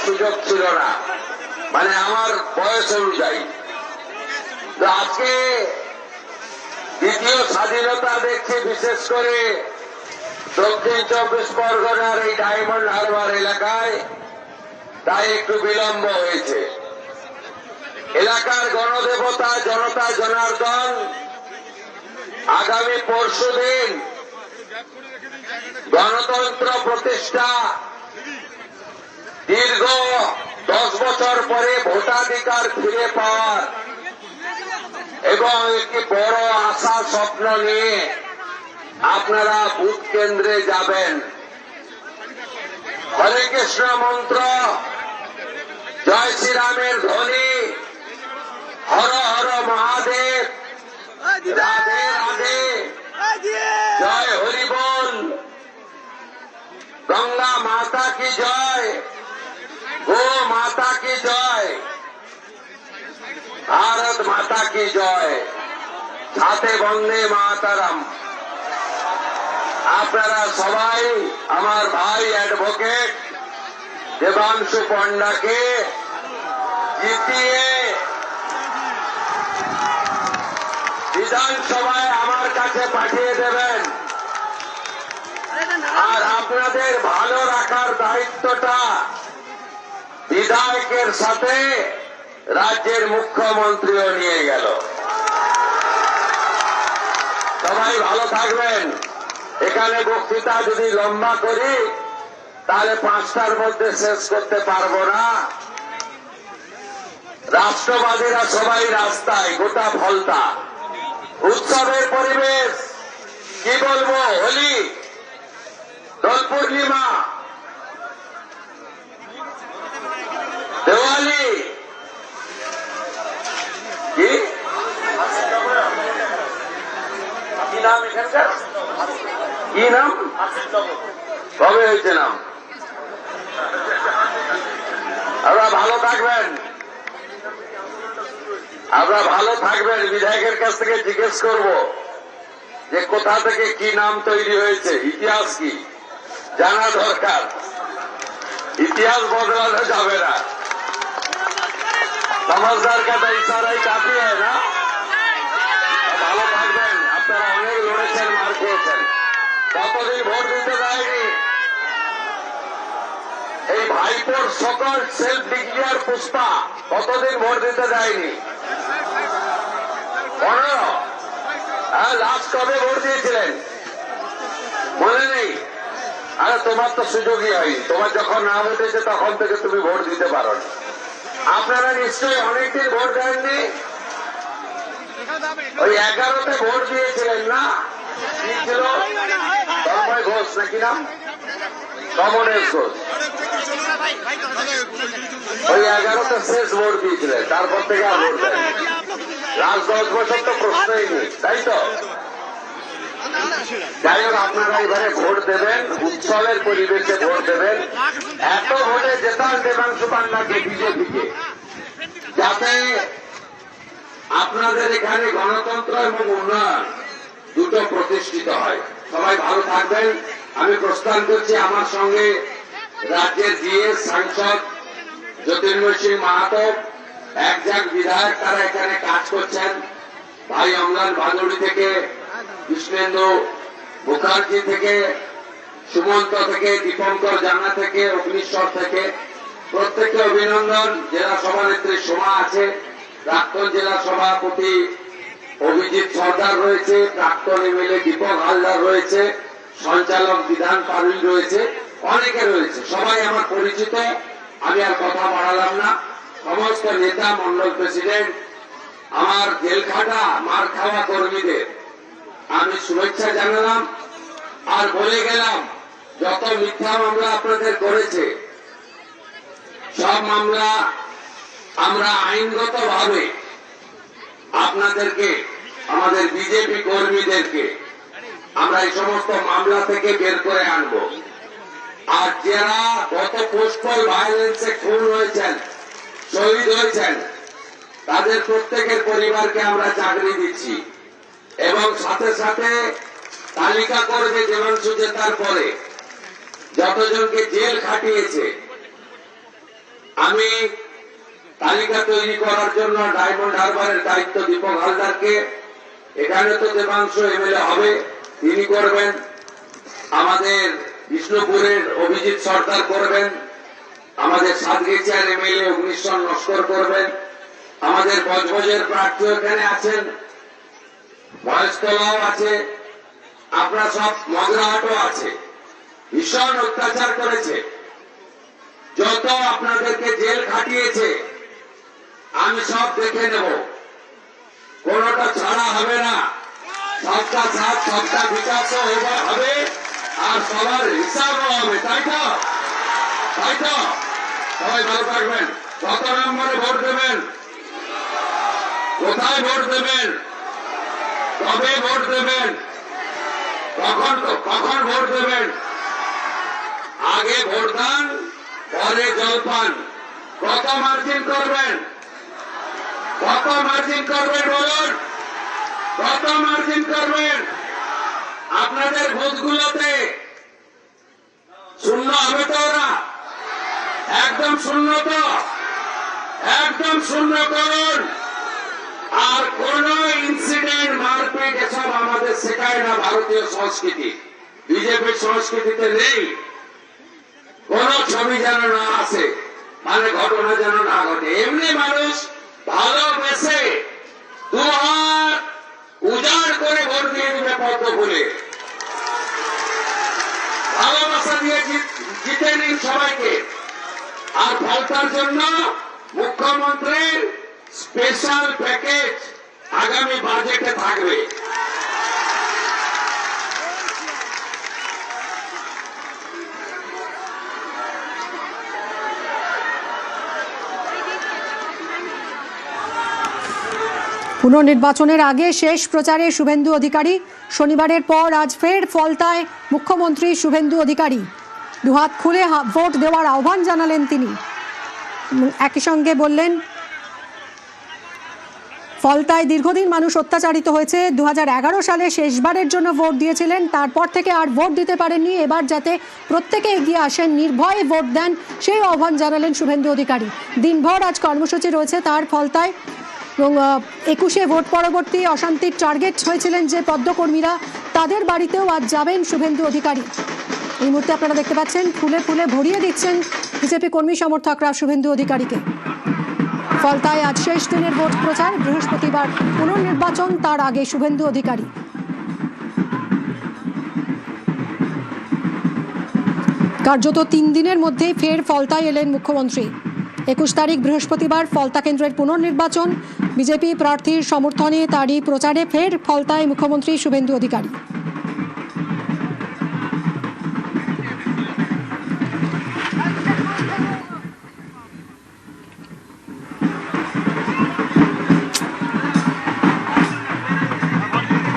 সুযোগ ছিল না, মানে আমার বয়স অনুযায়ী। আজকে দ্বিতীয় স্বাধীনতা দেখছি, বিশেষ করে দক্ষিণ 24 পরগনার এই ডায়মন্ড হারবার এলাকায়, তাই একটু বিলম্ব হয়েছে। এলাকার গণদেবতা জনতা জনার্দন আগামী পরশুদিন গণতন্ত্র প্রতিষ্ঠা, দীর্ঘ 10 বছর পরে ভোটাধিকার ফিরে পাওয়ার এবং একটি বড় আশা স্বপ্ন নিয়ে আপনারা বুথ কেন্দ্রে যাবেন। হরে কৃষ্ণ মন্ত্র, জয় শ্রীরামের ধ্বনি, হর হর মহাদেব, রাধে রাধে, জয় হরি বল, গঙ্গা মাতা কি জয়, গো মাতা কি জয়, ভারত মাতা কি জয়, সাথে বন্দে মাতারাম। আপনারা সবাই আমার ভাই অ্যাডভোকেট দেবাংশু পণ্ডাকে জিতিয়ে বিধানসভায় আমার কাছে পাঠিয়ে দেবেন। আর আপনাদের ভালো রাখার দায়িত্বটা বিধায়কের সাথে রাজ্যের মুখ্যমন্ত্রীও নিয়ে গেল। সবাই ভালো থাকবেন। এখানে বক্তৃতা যদি লম্বা করি তাহলে 5টার মধ্যে শেষ করতে পারবো না। রাষ্ট্রবাদীরা সবাই রাস্তায়, গোটা ফলতা, উৎসবের পরিবেশ, কি বলবো, হোলি, দোল পূর্ণিমা, দেওয়ালি, কি নাম এখানকার, কি নাম, কবে হয়েছে নাম? আপনারা ভালো থাকবেন, আপনারা ভালো থাকবেন। বিধায়কের কাছ থেকে জিজ্ঞেস করব যে কোথা থেকে কি নাম তৈরি হয়েছে, ইতিহাস কি জানা দরকার। ইতিহাস বদলানো যাবে না। समझदार का तो इशाराई काफी है ना। ভালো থাকবেন। আপনারা অনেক লড়েছেন, মার খেয়েছেন, কতদিন ভোট দিতে যায়নি। এই ভাইপোর সকল সেলফ ডিক্লেয়ার পুষ্পা কতদিন ভোট দিতে যায়নি? 15। হ্যাঁ, লাস্ট কবে ভোট দিয়েছিলেন মনে নেই? আরে তোমার তো সুযোগই হয়নি। তোমার যখন নাম উঠেছে তখন থেকে তুমি ভোট দিতে পারো না। আপনারা নিশ্চয়ই অনেকদিন ভোট দেননি। ওই 11তে ভোট দিয়েছিলেন না? কি ছিল? তন্ময় ঘোষ নাকি নাম? কমলেশ ঘোষ। ওই 11তে শেষ ভোট দিয়েছিলেন, তারপর থেকে আর ভোট দেন। লাস্ট 10 বছর তো প্রশ্নই নেই, তাই তো? যাই হোক, আপনারা এবারে ভোট দেবেন, উৎসবের পরিবেশে ভোট দেবেন। এত ভোটে জেতান দেবাংশু পান্ডাকে, বিজেপিকে, যাতে আপনাদের এখানে গণতন্ত্র এবং উন্নয়ন দুটো প্রতিষ্ঠিত হয়। সবাই ভালো থাকবেন। আমি প্রস্থান করছি। আমার সঙ্গে রাজ্যের জিএস সাংসদ জ্যোতির্ময় সিং মাহাতো, একজন বিধায়ক, তারা এখানে কাজ করছেন। ভাই অম্লান ভাদুড়ি থেকে, কৃষ্ণেন্দু মুখার্জি থেকে, সুমন্ত থেকে, দীপঙ্কর জানা থেকে, অগ্নিশ্বর থেকে, প্রত্যেককে অভিনন্দন। জেলা সভানেত্রী সোমা আছে, প্রাক্তন জেলা সভাপতি অভিজিৎ সর্দার রয়েছে, প্রাক্তন এমএলএ দীপক হালদার রয়েছে, সঞ্চালক বিধান পারুই রয়েছে, অনেকে রয়েছে। সবাই আমার পরিচিত, আমি আর কথা বাড়ালাম না। সমস্ত নেতা, মন্ডল প্রেসিডেন্ট, আমার জেলখাটা মার খাওয়া কর্মীদের আমি শুভেচ্ছা জানালাম। আর বলে গেলাম, যত মিথ্যা মামলা আপনাদের করেছে সব মামলা আমরা আইনগতভাবে আপনাদেরকে, আমাদের বিজেপি কর্মীদেরকে আমরা এই সমস্ত মামলা থেকে বের করে আনব। আর যারা গত পোস্টাল ভায়োলেন্সে খুন হয়েছেন, শহীদ হয়েছেন, তাদের প্রত্যেকের পরিবারকে আমরা চাকরি দিচ্ছি এবং সাথে সাথে তালিকা করবে দেবাংশু জেতার পরে যতজনকে জেল খাটিয়েছে আমি তালিকা তৈরি করার জন্য ডায়মন্ড হারবারের দায়িত্ব দীপক হালদারকে, এখানে তো দেবাংশু এমএলএ হবে, তিনি করবেন। আমাদের বিষ্ণুপুরের অভিজিৎ সরকার করবেন, আমাদের সাতগেছিয়ার এমএলএ অগ্নিশ্বর নস্কর করবেন, আমাদের বজবজের প্রার্থী এখানে আছেন, বয়স্তলাও আছে, আপনার সব মগরাহাটও আছে। ভীষণ অত্যাচার করেছে, যত আপনাদেরকে জেল খাটিয়েছে আমি সব দেখে নেব, কোনটা ছাড়া হবে না। সবটা সাথ সবটা বিকাশ হবে, আর সবার হিসাবও হবে, তাই তো? তাই তো? সবাই ভালো থাকবেন। কত নম্বরে ভোট দেবেন? কোথায় ভোট দেবেন? কবে ভোট দেবেন? কখন ভোট দেবেন? আগে ভোটদান, পরে জলপান। কত মার্জিন করবেন? কত মার্জিন করবেন বলুন? কত মার্জিন করবেন? আপনাদের বুথগুলোতে শূন্য হবে তো? ওরা একদম শূন্য তো? একদম শূন্য করুন। আর কোন ইনসিডেন্ট, মারপিট এসব আমাদের শেখায় না ভারতীয় সংস্কৃতি, বিজেপির সংস্কৃতিতে নেই। কোন ছবি যেন না আসে, মানে ঘটনা যেন না ঘটে। এমনি মানুষ ভালোবেসে দুহাত উজাড় করে ভোট দিয়ে দিবে পদ্ম ফুলে। ভালোবাসা দিয়ে জিতে নিন সবাইকে। আর ফলতার জন্য মুখ্যমন্ত্রীর স্পেশাল প্যাকেজ আগামী বাজেটে থাকবে। পুনর্নির্বাচনের আগে শেষ প্রচারে শুভেন্দু অধিকারী। শনিবারের পর আজ ফের ফলতায় মুখ্যমন্ত্রী শুভেন্দু অধিকারী। দুহাত খুলে ভোট দেওয়ার আহ্বান জানালেন তিনি। একই সঙ্গে বললেন, ফলতায় দীর্ঘদিন মানুষ অত্যাচারিত হয়েছে। 2011 সালে শেষবারের জন্য ভোট দিয়েছিলেন, তারপর থেকে আর ভোট দিতে পারেননি। এবার যাতে প্রত্যেকে এগিয়ে আসেন, নির্ভয়ে ভোট দেন, সেই আহ্বান জানালেন শুভেন্দু অধিকারী। দিনভর আজ কর্মসূচি রয়েছে তার ফলতায়। এবং 21শে ভোট পরবর্তী অশান্তির টার্গেট হয়েছিলেন যে পদ্মকর্মীরা, তাদের বাড়িতেও আজ যাবেন শুভেন্দু অধিকারী। এই মুহূর্তে আপনারা দেখতে পাচ্ছেন ফুলে ফুলে ভরিয়ে দিচ্ছেন বিজেপি কর্মী সমর্থকরা শুভেন্দু অধিকারীকে। ফলতায় আজ শেষ দিনের ভোট প্রচার, বৃহস্পতিবার পুনর্নির্বাচন, তার আগে শুভেন্দু অধিকারী। কার্যত 3 দিনের মধ্যেই ফের ফলতায় এলেন মুখ্যমন্ত্রী। 21 তারিখ বৃহস্পতিবার ফলতা কেন্দ্রের পুনর্নির্বাচন, বিজেপি প্রার্থীর সমর্থনে তারই প্রচারে ফের ফলতায় মুখ্যমন্ত্রী শুভেন্দু অধিকারী।